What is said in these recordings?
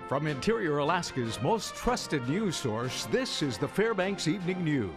From Interior Alaska's most trusted news source, this is the Fbx Evening News.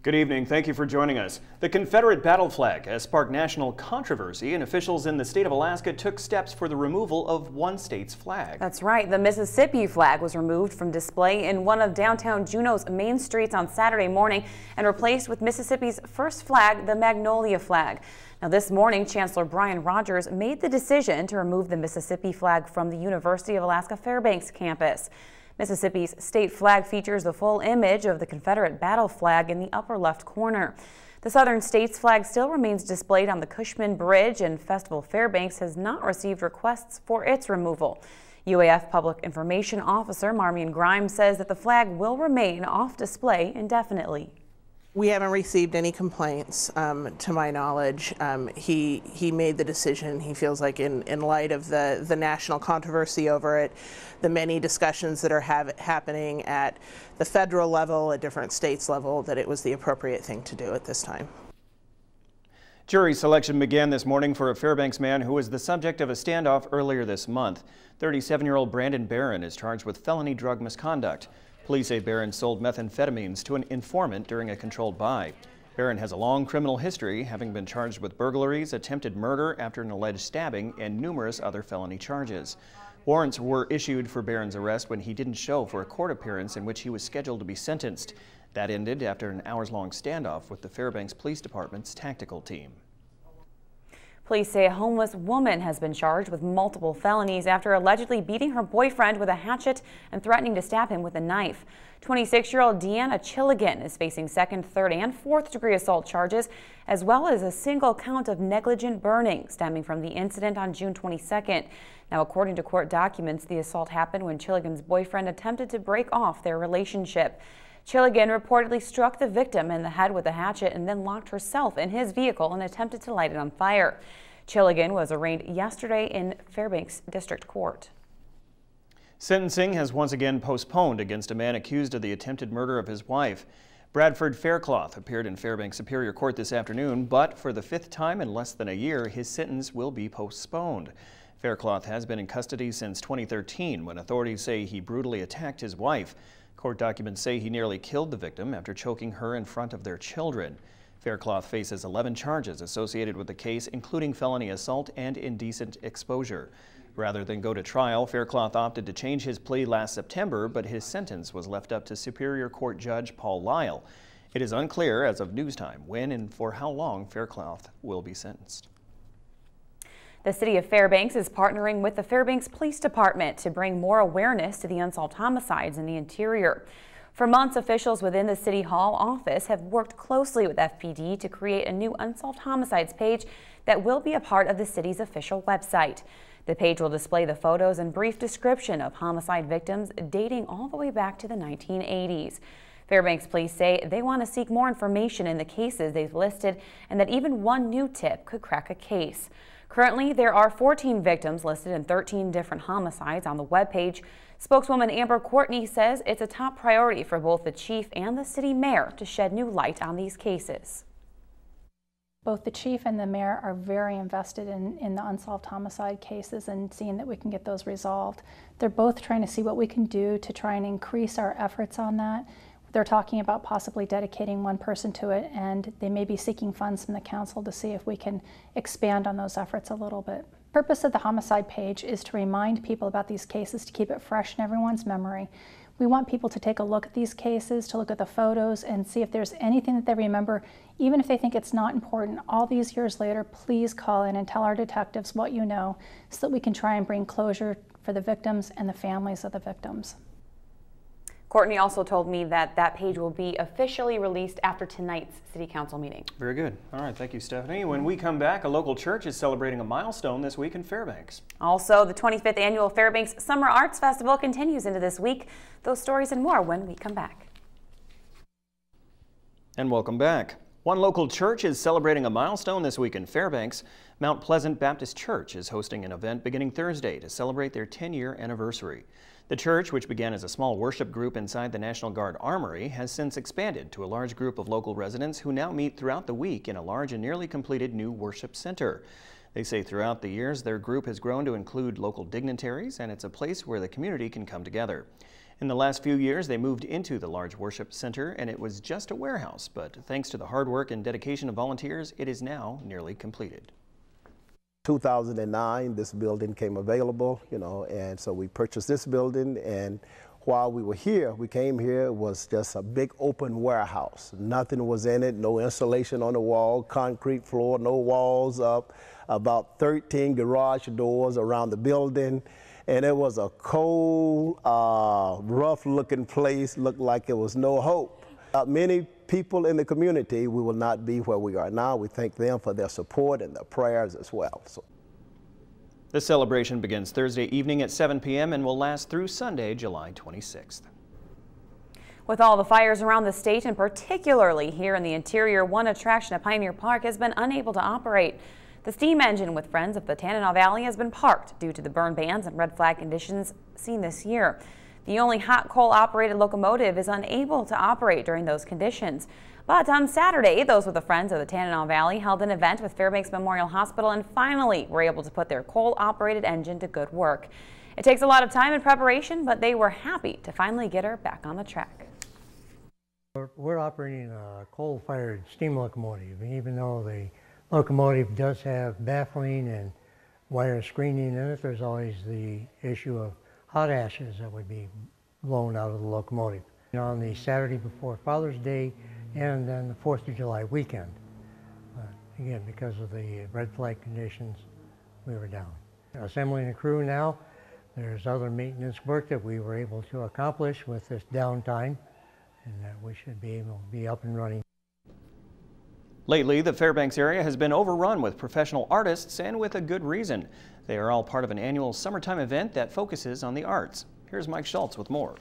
Good evening. Thank you for joining us. The Confederate battle flag has sparked national controversy, and officials in the state of Alaska took steps for the removal of one state's flag. That's right. The Mississippi flag was removed from display in one of downtown Juneau's main streets on Saturday morning and replaced with Mississippi's first flag, the Magnolia flag. Now, this morning, Chancellor Brian Rogers made the decision to remove the Mississippi flag from the University of Alaska Fairbanks campus. Mississippi's state flag features the full image of the Confederate battle flag in the upper left corner. The Southern States flag still remains displayed on the Cushman Bridge, and Festival Fairbanks has not received requests for its removal. UAF Public Information Officer Marmion Grimes says that the flag will remain off display indefinitely. We haven't received any complaints, to my knowledge. He made the decision. He feels like in light of the national controversy over it, the many discussions that are happening at the federal level, at different states level, that it was the appropriate thing to do at this time. Jury selection began this morning for a Fairbanks man who was the subject of a standoff earlier this month. 37-year-old Brandon Barron is charged with felony drug misconduct. Police say Barron sold methamphetamines to an informant during a controlled buy. Barron has a long criminal history, having been charged with burglaries, attempted murder after an alleged stabbing, and numerous other felony charges. Warrants were issued for Barron's arrest when he didn't show for a court appearance in which he was scheduled to be sentenced. That ended after an hours-long standoff with the Fairbanks Police Department's tactical team. Police say a homeless woman has been charged with multiple felonies after allegedly beating her boyfriend with a hatchet and threatening to stab him with a knife. 26-year-old Deanna is facing second, third, and fourth-degree assault charges, as well as a single count of negligent burning stemming from the incident on June 22nd. Now, according to court documents, the assault happened when Chilligan's boyfriend attempted to break off their relationship. Chilligan reportedly struck the victim in the head with a hatchet and then locked herself in his vehicle and attempted to light it on fire. Chilligan was arraigned yesterday in Fairbanks District Court. Sentencing has once again postponed against a man accused of the attempted murder of his wife. Bradford Faircloth appeared in Fairbanks Superior Court this afternoon, but for the fifth time in less than a year, his sentence will be postponed. Faircloth has been in custody since 2013, when authorities say he brutally attacked his wife. Court documents say he nearly killed the victim after choking her in front of their children. Faircloth faces 11 charges associated with the case, including felony assault and indecent exposure. Rather than go to trial, Faircloth opted to change his plea last September, but his sentence was left up to Superior Court Judge Paul Lyle. It is unclear as of news time when and for how long Faircloth will be sentenced. The city of Fairbanks is partnering with the Fairbanks Police Department to bring more awareness to the unsolved homicides in the interior. For months, officials within the City Hall office have worked closely with FPD to create a new unsolved homicides page that will be a part of the city's official website. The page will display the photos and brief description of homicide victims dating all the way back to the 1980s. Fairbanks police say they want to seek more information in the cases they've listed and that even one new tip could crack a case. Currently, there are 14 victims listed in 13 different homicides on the webpage. Spokeswoman Amber Courtney says it's a top priority for both the chief and the city mayor to shed new light on these cases. Both the chief and the mayor are very invested in the unsolved homicide cases and seeing that we can get those resolved. They're both trying to see what we can do to try and increase our efforts on that. They're talking about possibly dedicating one person to it, and they may be seeking funds from the council to see if we can expand on those efforts a little bit. The purpose of the homicide page is to remind people about these cases, to keep it fresh in everyone's memory. We want people to take a look at these cases, to look at the photos and see if there's anything that they remember, even if they think it's not important. All these years later, please call in and tell our detectives what you know so that we can try and bring closure for the victims and the families of the victims. Courtney also told me that that page will be officially released after tonight's City Council meeting. Very good. All right, thank you, Stephanie. When we come back, a local church is celebrating a milestone this week in Fairbanks. Also, the 25th Annual Fairbanks Summer Arts Festival continues into this week. Those stories and more when we come back. And welcome back. One local church is celebrating a milestone this week in Fairbanks. Mount Pleasant Baptist Church is hosting an event beginning Thursday to celebrate their 10-year anniversary. The church, which began as a small worship group inside the National Guard Armory, has since expanded to a large group of local residents who now meet throughout the week in a large and nearly completed new worship center. They say throughout the years their group has grown to include local dignitaries, and it's a place where the community can come together. In the last few years, they moved into the large worship center, and it was just a warehouse, but thanks to the hard work and dedication of volunteers, it is now nearly completed. 2009, this building came available, and so we purchased this building, and while we were here, we came here, it was just a big open warehouse. Nothing was in it, no insulation on the wall, concrete floor, no walls up, about 13 garage doors around the building, and it was a cold, rough-looking place, looked like it was no hope. Many people in the community, we will not be where we are now. We thank them for their support and their prayers as well. The celebration begins Thursday evening at 7 p.m. and will last through Sunday, July 26th. With all the fires around the state, and particularly here in the interior, one attraction at Pioneer Park has been unable to operate. The steam engine with Friends of the Tanana Valley has been parked due to the burn bans and red flag conditions seen this year. The only hot coal operated locomotive is unable to operate during those conditions. But on Saturday, those with the Friends of the Tanana Valley held an event with Fairbanks Memorial Hospital and finally were able to put their coal operated engine to good work. It takes a lot of time and preparation, but they were happy to finally get her back on the track. We're operating a coal-fired steam locomotive, and even though the locomotive does have baffling and wire screening in it, there's always the issue of hot ashes that would be blown out of the locomotive. On the Saturday before Father's Day and then the 4th of July weekend. Again, because of the red flag conditions, we were down. Assembling a crew now, there's other maintenance work that we were able to accomplish with this downtime, and we should be able to be up and running. Lately, the Fairbanks area has been overrun with professional artists, and with a good reason. They are all part of an annual summertime event that focuses on the arts. Here's Mike Schultz with more.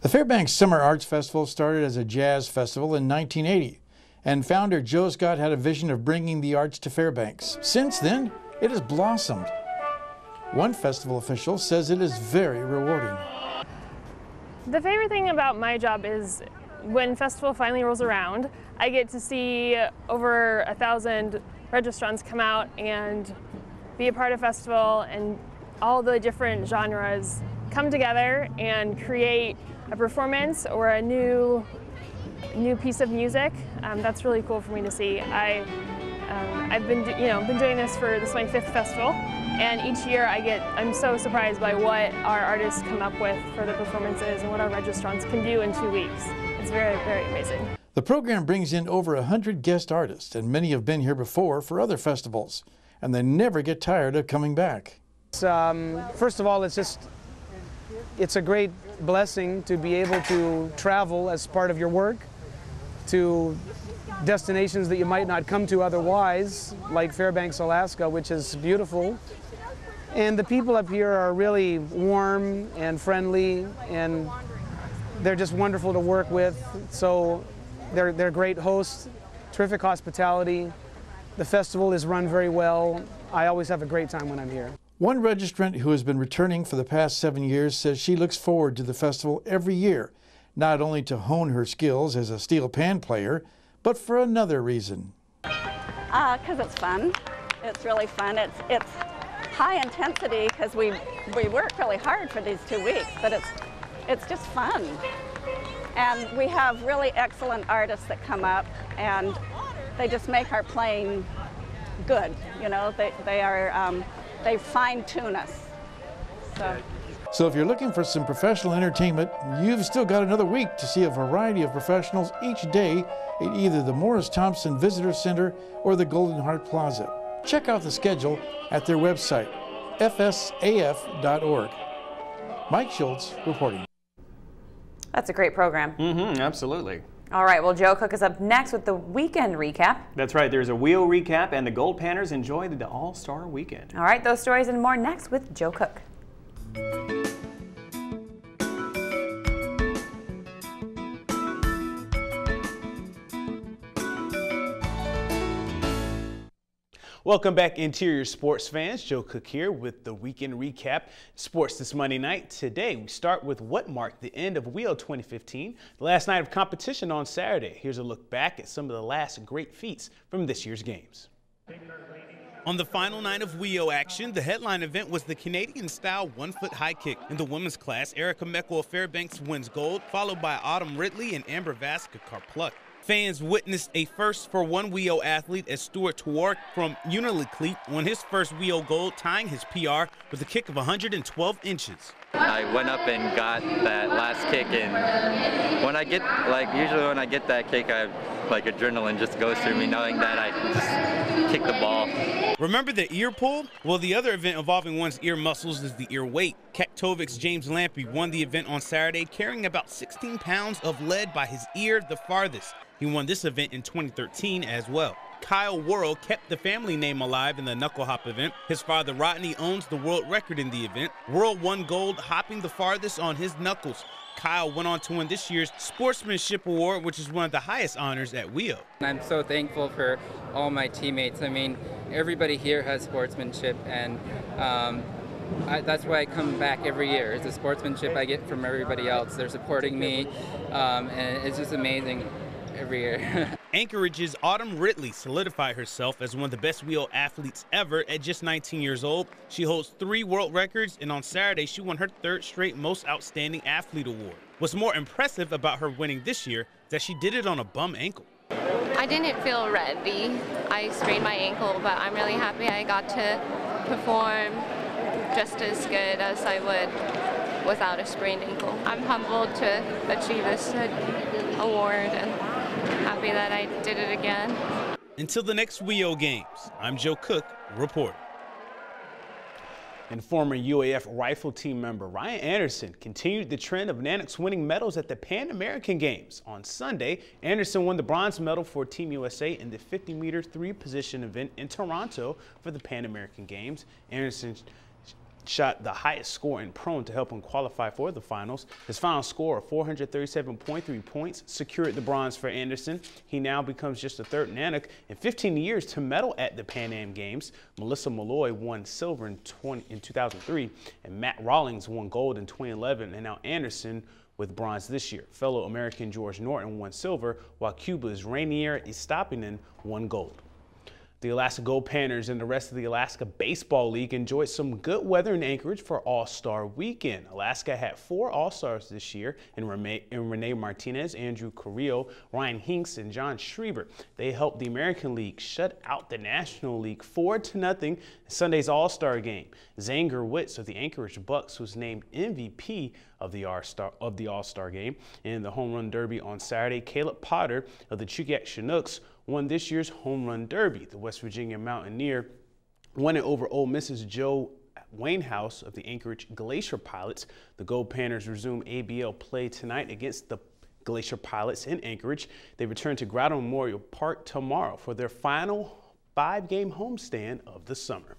The Fairbanks Summer Arts Festival started as a jazz festival in 1980, and founder Joe Scott had a vision of bringing the arts to Fairbanks. Since then, it has blossomed. One festival official says it is very rewarding. The favorite thing about my job is when festival finally rolls around, I get to see over 1,000 registrants come out and be a part of festival, and all the different genres come together and create a performance or a new piece of music. That's really cool for me to see. I've been doing this is my 5th festival, and each year I'm so surprised by what our artists come up with for the performances and what our registrants can do in 2 weeks. It's very, very amazing. The program brings in over 100 guest artists, and many have been here before for other festivals, and they never get tired of coming back. First of all, it's a great blessing to be able to travel as part of your work to destinations that you might not come to otherwise, like Fairbanks, Alaska, which is beautiful. And the people up here are really warm and friendly, and they're just wonderful to work with. So they're great hosts, terrific hospitality. The festival is run very well. I always have a great time when I'm here. One registrant who has been returning for the past 7 years says she looks forward to the festival every year, not only to hone her skills as a steel pan player, but for another reason. Because it's fun. It's really fun. It's high intensity because we work really hard for these 2 weeks, but it's just fun. And we have really excellent artists that come up, and they just make our playing good. They fine-tune us. So if you're looking for some professional entertainment, you've still got another week to see a variety of professionals each day at either the Morris Thompson Visitor Center or the Golden Heart Plaza. Check out the schedule at their website, fsaf.org. Mike Schultz reporting. That's a great program. Absolutely. All right, well, Joe Cook is up next with the weekend recap. That's right. There's a wheel recap, and the Gold Panners enjoy the All-Star Weekend. All right, those stories and more next with Joe Cook. Welcome back, Interior Sports fans. Joe Cook here with the weekend recap. Sports this Monday night. Today, we start with what marked the end of WEO 2015, the last night of competition on Saturday. Here's a look back at some of the last great feats from this year's games. On the final night of WEO action, the headline event was the Canadian-style 1-foot high kick. In the women's class, Erica Meckel of Fairbanks wins gold, followed by Autumn Ridley and Amber Vasca Pluck. Fans witnessed a first for one WEO athlete as Stuart Twark from Unalakleet won his first WEO gold, tying his PR with a kick of 112 inches. I went up and got that last kick, and when I get, usually when I get that kick, adrenaline just goes through me knowing that I just kicked the ball. Remember the ear pull? Well, the other event involving one's ear muscles is the ear weight. Kaktovik's James Lampy won the event on Saturday, carrying about 16 pounds of lead by his ear the farthest. He won this event in 2013 as well. Kyle Worrell kept the family name alive in the knuckle hop event. His father Rodney owns the world record in the event. Worrell won gold, hopping the farthest on his knuckles. Kyle went on to win this year's Sportsmanship Award, which is one of the highest honors at WEO. I'm so thankful for all my teammates. I mean, everybody here has sportsmanship, and that's why I come back every year. It's the sportsmanship I get from everybody else. They're supporting me, and it's just amazing every year. Anchorage's Autumn Ridley solidified herself as one of the best WEO athletes ever at just 19 years old. She holds 3 world records, and on Saturday she won her 3rd straight Most Outstanding Athlete award. What's more impressive about her winning this year is that she did it on a bum ankle. I didn't feel ready. I sprained my ankle, but I'm really happy I got to perform just as good as I would without a sprained ankle. I'm humbled to achieve this award and happy that I did it again. Until the next WEO Games, I'm Joe Cook reporting. And former UAF rifle team member Ryan Anderson continued the trend of Nanoks winning medals at the Pan American Games. On Sunday, Anderson won the bronze medal for Team USA in the 50-meter 3-position event in Toronto for the Pan American Games. Anderson shot the highest score in prone to help him qualify for the finals. His final score of 437.3 points secured the bronze for Anderson. He now becomes just the 3rd Nanok in 15 years to medal at the Pan Am Games. Melissa Malloy won silver in 2003, and Matt Rawlings won gold in 2011, and now Anderson with bronze this year. Fellow American George Norton won silver, while Cuba's Rainier Estopinen won gold. The Alaska Gold Panners and the rest of the Alaska Baseball League enjoyed some good weather in Anchorage for AllStar Weekend. Alaska had 4 All-Stars this year in Renee Martinez, Andrew Carrillo, Ryan Hinks, and John Schreiber. They helped the American League shut out the National League 4-0 in Sunday's All-Star game. Zanger Witz of the Anchorage Bucks was named MVP of the All-Star game. In the Home Run Derby on Saturday, Caleb Potter of the Chugach Chinooks won this year's Home Run Derby. The West Virginia Mountaineer won it over Ole Miss's Joe Wainhouse of the Anchorage Glacier Pilots. The Gold Panners resume ABL play tonight against the Glacier Pilots in Anchorage. They return to Grotto Memorial Park tomorrow for their final 5-game homestand of the summer.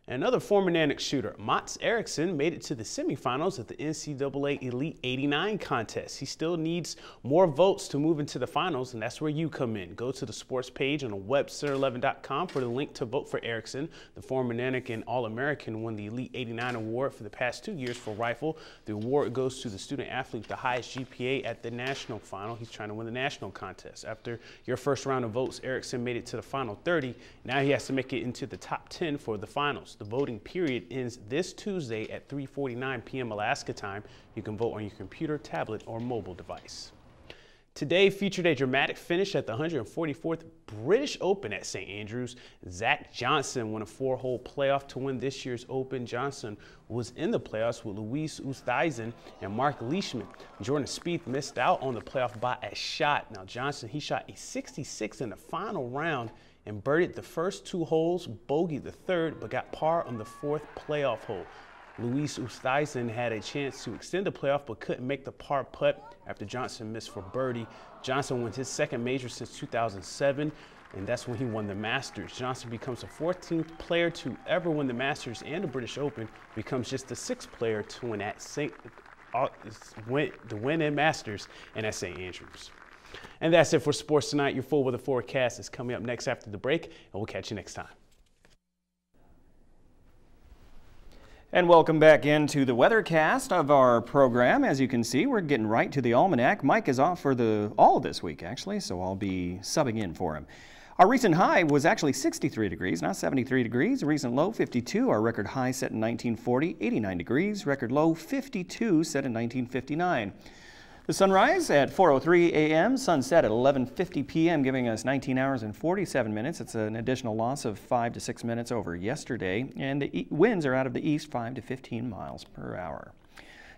Another former Nanook shooter, Mats Eriksson, made it to the semifinals at the NCAA Elite 89 contest. He still needs more votes to move into the finals, and that's where you come in. Go to the sports page on webcenter11.com for the link to vote for Eriksson. The former Nanook and All-American won the Elite 89 award for the past 2 years for rifle. The award goes to the student athlete with the highest GPA at the national final. He's trying to win the national contest. After your first round of votes, Eriksson made it to the final 30. Now he has to make it into the top 10 for the finals. The voting period ends this Tuesday at 3:49 p.m. Alaska time. You can vote on your computer, tablet, or mobile device. Today featured a dramatic finish at the 144th British Open at St. Andrews. Zach Johnson won a 4-hole playoff to win this year's Open. Johnson was in the playoffs with Luis Oosthuizen and Mark Leishman. Jordan Spieth missed out on the playoff by a shot. Now Johnson, he shot a 66 in the final round and birdied the first 2 holes, bogeyed the 3rd, but got par on the 4th playoff hole. Luis Oosthuizen had a chance to extend the playoff but couldn't make the par putt after Johnson missed for birdie. Johnson won his 2nd major since 2007, and that's when he won the Masters. Johnson becomes the 14th player to ever win the Masters and the British Open, becomes just the 6th player to win in Masters and at St. Andrews. And that's it for sports tonight. Your full weather forecast is coming up next after the break, and we'll catch you next time. And welcome back into the weathercast of our program. As you can see, we're getting right to the almanac. Mike is off for all of this week, actually, so I'll be subbing in for him. Our recent high was actually 63 degrees, not 73 degrees. A recent low, 52. Our record high set in 1940, 89 degrees. Record low, 52, set in 1959. The sunrise at 4:03 a.m., sunset at 11:50 p.m., giving us 19 hours and 47 minutes. It's an additional loss of 5 to 6 minutes over yesterday, and the winds are out of the east 5 to 15 miles per hour.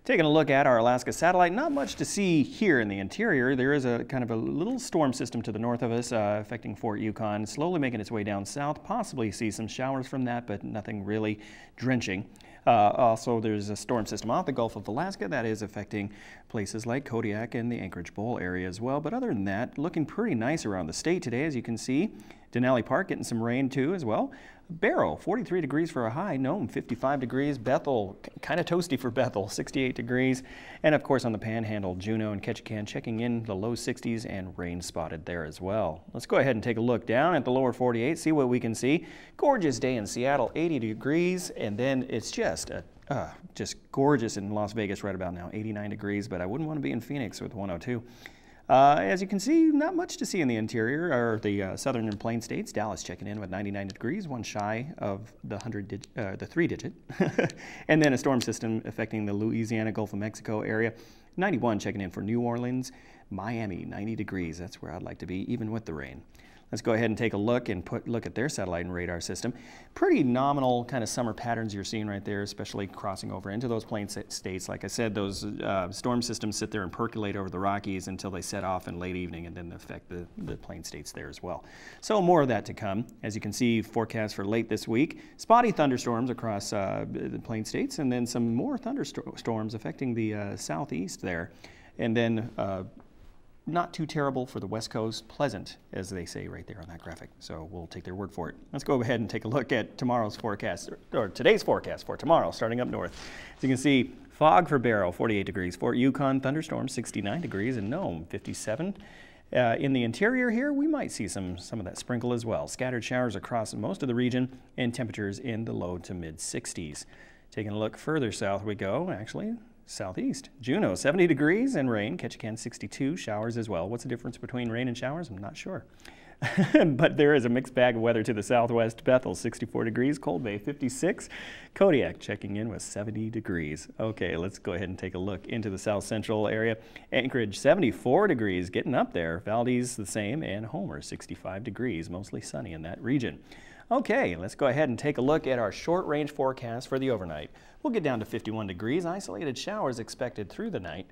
Taking a look at our Alaska satellite, not much to see here in the interior. There is a kind of a little storm system to the north of us affecting Fort Yukon, slowly making its way down south. Possibly see some showers from that, but nothing really drenching. Also, there's a storm system off the Gulf of Alaska that is affecting places like Kodiak and the Anchorage Bowl area as well. But other than that, looking pretty nice around the state today, as you can see. Denali Park getting some rain too as well. Barrow, 43 degrees for a high. Nome, 55 degrees. Bethel, kind of toasty for Bethel, 68 degrees. And of course on the Panhandle, Juneau and Ketchikan checking in the low 60s and rain spotted there as well. Let's go ahead and take a look down at the lower 48, see what we can see. Gorgeous day in Seattle, 80 degrees. And then it's just gorgeous in Las Vegas right about now, 89 degrees. But I wouldn't want to be in Phoenix with 102. As you can see, not much to see in the interior or the southern and plain states. Dallas checking in with 99 degrees, one shy of the 3-digit. And then a storm system affecting the Louisiana, Gulf of Mexico area. 91 checking in for New Orleans. Miami, 90 degrees. That's where I'd like to be, even with the rain. Let's go ahead and take a look and look at their satellite and radar system. Pretty nominal kind of summer patterns you're seeing right there, especially crossing over into those plain states. Like I said, those storm systems sit there and percolate over the Rockies until they set off in late evening and then affect the plain states there as well. So more of that to come. As you can see, forecast for late this week. Spotty thunderstorms across the plain states, and then some more thunderstorms affecting the southeast there. And then not too terrible for the West Coast, pleasant, as they say right there on that graphic. So we'll take their word for it. Let's go ahead and take a look at tomorrow's forecast, or today's forecast for tomorrow, starting up north. As you can see, fog for Barrow, 48 degrees. Fort Yukon, thunderstorms, 69 degrees. And Nome, 57. In the interior here, we might see some of that sprinkle as well. Scattered showers across most of the region, and temperatures in the low to mid 60s. Taking a look further south we go, actually. Southeast. Juneau, 70 degrees and rain. Ketchikan, 62. Showers as well. What's the difference between rain and showers? I'm not sure. But there is a mixed bag of weather to the southwest. Bethel, 64 degrees. Cold Bay, 56. Kodiak checking in with 70 degrees. Okay, let's go ahead and take a look into the south central area. Anchorage, 74 degrees, getting up there. Valdez, the same. And Homer, 65 degrees. Mostly sunny in that region. Okay, let's go ahead and take a look at our short-range forecast for the overnight. We'll get down to 51 degrees, isolated showers expected through the night.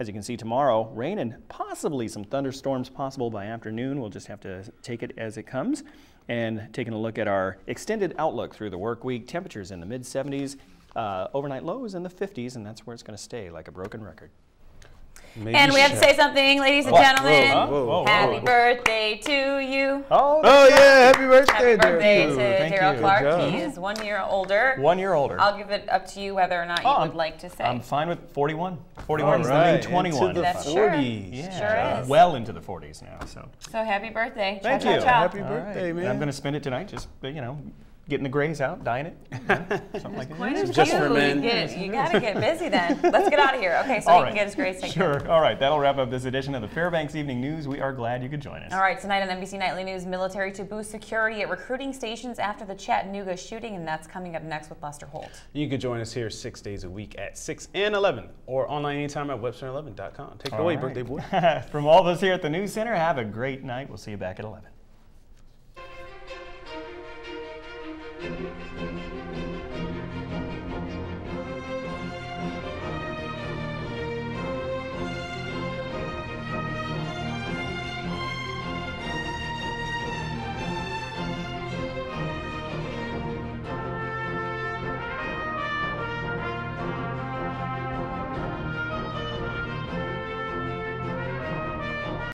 As you can see tomorrow, rain and possibly some thunderstorms possible by afternoon. We'll just have to take it as it comes. And taking a look at our extended outlook through the work week, temperatures in the mid-70s, overnight lows in the 50s, and that's where it's going to stay like a broken record. And we have to say something, ladies and gentlemen. Happy birthday to you. Oh yeah, happy birthday. Happy birthday to Daryl Clark. He is 1 year older. 1 year older. I'll give it up to you whether or not you would like to say. I'm fine with 41. 41 is the new 21. Into the 40s. Yeah, sure is. Well into the 40s now. So happy birthday. Thank you. Happy birthday, man. And I'm going to spend it tonight just, getting the grays out, dyeing it, something like that. Just for men. You got to get busy then. Let's get out of here. Okay, so you can get his grays taken. Sure. All right, that'll wrap up this edition of the Fbx Evening News. We are glad you could join us. All right, tonight on NBC Nightly News, military to boost security at recruiting stations after the Chattanooga shooting, and that's coming up next with Lester Holt. You can join us here 6 days a week at 6 and 11, or online anytime at webster11.com. Take it away, birthday boy. From all of us here at the News Center, have a great night. We'll see you back at 11.